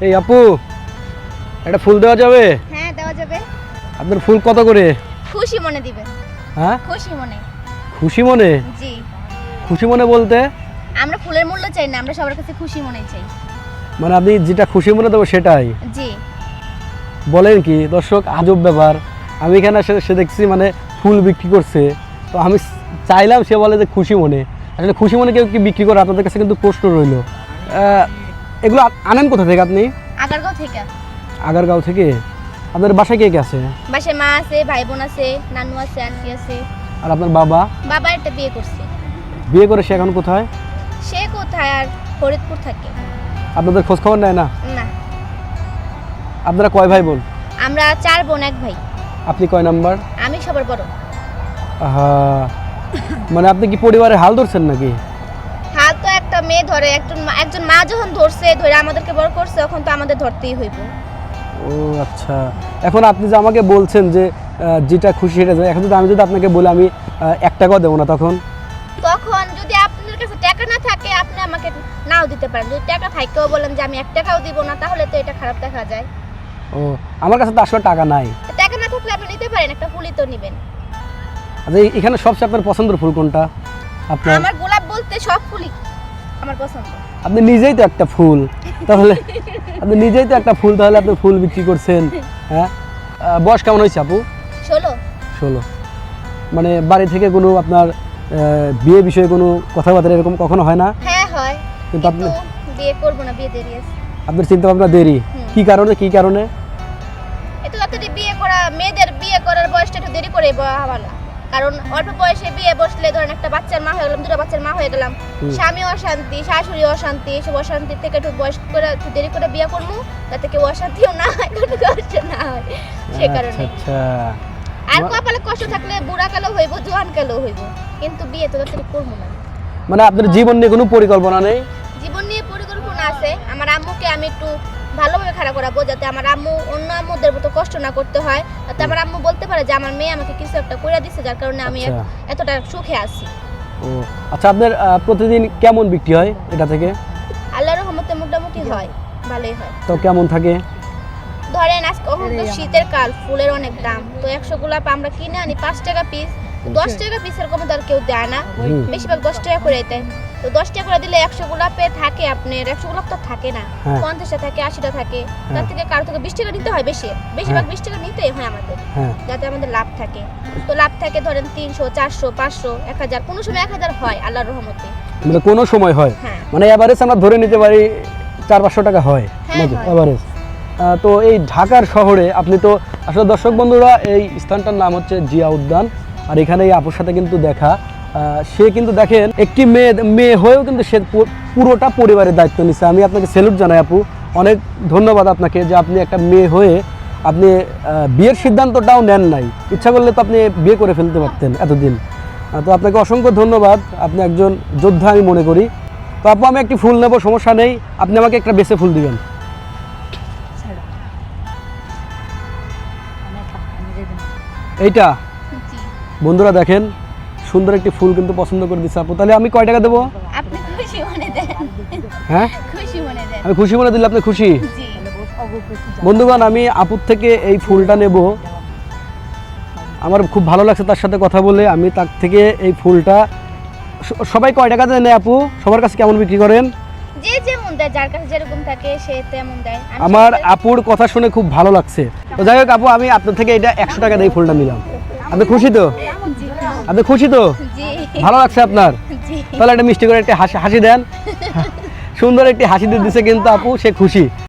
এই আপু, একটা ফুল দেওয়া যাবে? হ্যাঁ দেওয়া যাবে। আপনার ফুল কত করে? খুশি মনে দিবেন। হ্যাঁ, খুশি মনে। খুশি মনে? জি। খুশি মনে বলতে? আমরা ফুলের মূল্য চাই না, আমরা সবার কাছে খুশি মনে চাই। মানে আপনি যেটা খুশি মনে দেবো সেটাই? জি। বলেন কি দর্শক, আজব ব্যাপার। আমি এখানে সে দেখছি মানে ফুল বিক্রি করছে, তো আমি চাইলাম, সে বলে যে খুশি মনে। আসলে খুশি মনে কেউ কি বিক্রি করে? আপনাদের কাছে কিন্তু প্রশ্ন রইল। এগুলো আনেন কোথা থেকে আপনি? আগারগাঁও থেকে। আগারগাঁও থেকে? আপনার বাসায় কে কে আছে? বাসায় মা আছে, ভাই বোন আছে, নানু আছে, আন্টি আছে। আর আপনার বাবা? বাবা একটা বিয়ে করছে। বিয়ে করে সে এখন কোথায়? সে কোথায়? আর ফরিদপুর থাকে। আপনাদের খোঁজ খবর নেয় না? না। আপনারা কয় ভাই বোন? আমরা 4 বোন 1 ভাই। আপনি কয় নাম্বার? আমি সবার বড়। হ্যাঁ, মানে আপনি কি পরিবারে হাল ধরছেন নাকি? হাল তো একটা মেয়ে ধরে, একজন মা যখন ধরছে, ধরে আমাদেরকে বড় করছে, তখন তো আমাদের ধরতেই হইব। ও আচ্ছা, এখন আপনি যে আমাকে বলছেন যে যেটা খুশি সেটা যায়, এখন যদি আমি আপনাকে বলি আমি 1 টাকাও দেবো না, তখন যদি আপনার কাছে টাকা না থাকে, আপনি আমাকে নাও দিতে পারেন। যদি টাকা থাকেও বলেন যে আমি 1 টাকাও দিব না, তাহলে তো এটা খারাপ দেখা যায়। ও, আমার কাছে তো আসলে টাকা নাই। টাকা না থাকলে আপনি নিতে পারেন, একটা ফুলই তো নেবেন। আচ্ছা, এখানে সবচেয়ে আপনার পছন্দের ফুল কোনটা আপনার? আমার গোলাপ বলতে সব ফুলই আমার পছন্দ। আপনি নিজেই তো একটা ফুল, তাহলে আপনি নিজেই তো একটা ফুল, তাহলে আপনি ফুল বিক্রি করছেন। হ্যাঁ, বয়স কেমন হয়েছে আপু? 16। মানে বাড়ি থেকে কোনো আপনার বিয়ে বিষয়ে কোনো কথাবার্তা এরকম কখনো হয় না? হ্যাঁ হয়, কিন্তু আপনি বিয়ে করব না, বিয়ে দেরি আছে। আপনার চিন্তা ভাবনা দেরি? কি কারণে? এটা তাড়াতাড়ি বিয়ে করা, মেয়েদের বিয়ে করার বয়সটা একটু দেরি করে ভালো। কারণ অল্প বয়সে বিয়ে বসলে, ধরেন একটা বাচ্চার মা হয়ে গেলাম, 2টা বাচ্চার মা হয়ে গেলাম, স্বামী অশান্তি, শাশুড়ি অশান্তি, এসব অশান্তি থেকে একটু বয়স করে একটু দেরি করে বিয়ে করবো, যাতে কেউ অশান্তিও না হয়, কোনো কষ্ট না হয়, সে কারণে। আচ্ছা। আর কপালে কষ্ট থাকলে বুড়া কালো হইব, জোয়ান কালো হইব, কিন্তু বিয়ে তো তাড়াতাড়ি করবো না। মানে আপনার জীবন নিয়ে কোনো পরিকল্পনা নেই? জীবন নিয়ে পরিকল্পনা আছে। আমার আম্মুকে আমি একটু ভালোভাবে খাড়া করাবো, যাতে আমার আম্মু অন্য আম্মুদের মতো কষ্ট না করতে হয়, যাতে আমার আম্মু বলতে পারে যে আমার মেয়ে আমাকে কিছু একটা করে দিচ্ছে, যার কারণে আমি এতটা সুখে আছি। ও আচ্ছা, আপনার প্রতিদিন কেমন বিক্রি হয় এটা থেকে? আল্লাহর রহমতে মোটামুটি হয়, ভালোই হয়। তো কেমন থাকে? ধরেন আজকে তো শীতের কাল, ফুলের অনেক দাম, তো 100 গোলাপ আমরা কিনে আনি 5 টাকা পিস, 10 টাকা পিসের কমে তার কেউ দেয় না, বেশিরভাগ 10 টাকা করে দেয়। তো 10 টাকা করে দিলে 100 গোলাপে থাকে আপনার, 100 গোলাপ তো থাকে না, 50টা থাকে, 80টা থাকে, তার থেকে কারো থেকে 20 টাকা নিতে হয়, বেশিরভাগ 20 টাকা নিতেই হয় আমাদের, যাতে আমাদের লাভ থাকে। তো লাভ থাকে ধরেন 300, 400, 500, 1000, কোনো সময় 1000 হয় আল্লাহর রহমতে। মানে কোনো সময় হয়? মানে এভারেজ আমরা ধরে নিতে পারি 400-500 টাকা হয় নাকি এভারেজ? তো এই ঢাকার শহরে আপনি তো আসলে, দর্শক বন্ধুরা, এই স্থানটার নাম হচ্ছে জিয়া উদ্যান, আর এখানে এই আপুর সাথে কিন্তু দেখা, সে কিন্তু দেখেন একটি মেয়ে হয়েও কিন্তু সে পুরোটা পরিবারের দায়িত্ব নিচ্ছে। আমি আপনাকে স্যালুট জানাই আপু, অনেক ধন্যবাদ আপনাকে যে আপনি একটা মেয়ে হয়ে আপনি বিয়ের সিদ্ধান্তটাও নেন নাই। ইচ্ছা করলে তো আপনি বিয়ে করে ফেলতে পারতেন এতদিন। তো আপনাকে অসংখ্য ধন্যবাদ, আপনি একজন যোদ্ধা আমি মনে করি। তো আপু, আমি একটি ফুল নেব, সমস্যা নেই, আপনি আমাকে একটা বেছে ফুল দিবেন। এইটা বন্ধুরা দেখেন, সুন্দর একটি ফুল কিন্তু পছন্দ করে দিচ্ছে আপু। তাহলে আমি কয় টাকা দেবো? আপনি খুশি মনে দেন। হ্যাঁ, খুশি মনে দেন। আমি খুশি মনে দিলে আপনি খুশি? জি। বন্ধুগণ, আমি আপুর থেকে এই ফুলটা নেব, আমার খুব ভালো লাগছে তার সাথে কথা বলে। আমি তার থেকে এই ফুলটা, সবাই কয় টাকা দেয় নেয় আপু? সবার কাছে কেমন বিক্রি করেন? যে যেমন দেয়, যার কাছে যেরকম থাকে সে তেমন দেয়। আমার আপুর কথা শুনে খুব ভালো লাগছে। তো যাই হোক আপু, আমি আপনার থেকে এটা 100 টাকা দিয়ে ফুলটা নিলাম। আপনি খুশি তো? আপনি খুশি তো? ভালো লাগছে আপনার? তাহলে একটা মিষ্টি করে একটা হাসি দেন। সুন্দর একটি হাসি দিয়ে দিচ্ছে কিন্তু আপু, সে খুশি।